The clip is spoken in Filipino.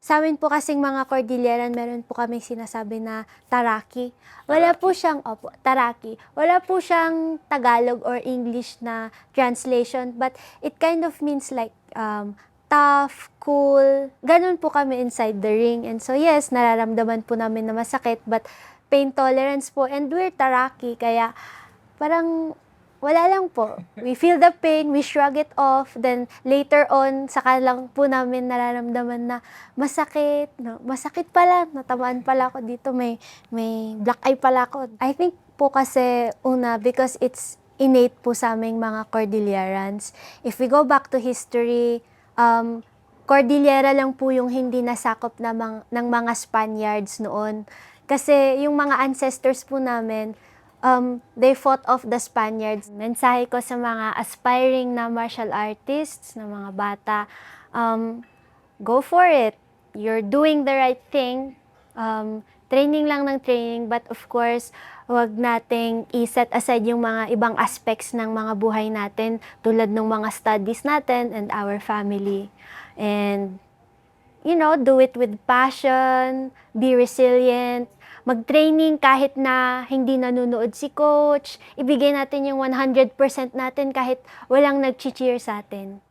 Sa'min po kasing mga Cordilleran, meron po kaming sinasabi na taraki. Wala po siyang taraki. Wala po siyang Tagalog or English na translation, but it kind of means like, tough, cool. Gano'n po kami inside the ring. And so yes, nararamdaman po namin na masakit, but pain tolerance po, and we're taraki, kaya parang wala lang po. We feel the pain, we shrug it off, then later on, saka lang po namin nararamdaman na masakit, no? Masakit pala, natamaan pala ako dito, may black eye pala ako. I think po kasi, una, because it's innate po sa aming mga Cordillerans. If we go back to history, Cordillera lang po yung hindi nasakop ng mga Spaniards noon. Kasi yung mga ancestors po namin, they fought off the Spaniards. Mensahe ko sa mga aspiring na martial artists, na mga bata, go for it. You're doing the right thing. Training lang ng training, but of course, huwag nating i-set aside yung mga ibang aspects ng mga buhay natin, tulad ng mga studies natin and our family. And, do it with passion, be resilient, mag-training kahit na hindi nanonood si coach, ibigay natin yung 100% natin kahit walang nag-cheer sa atin.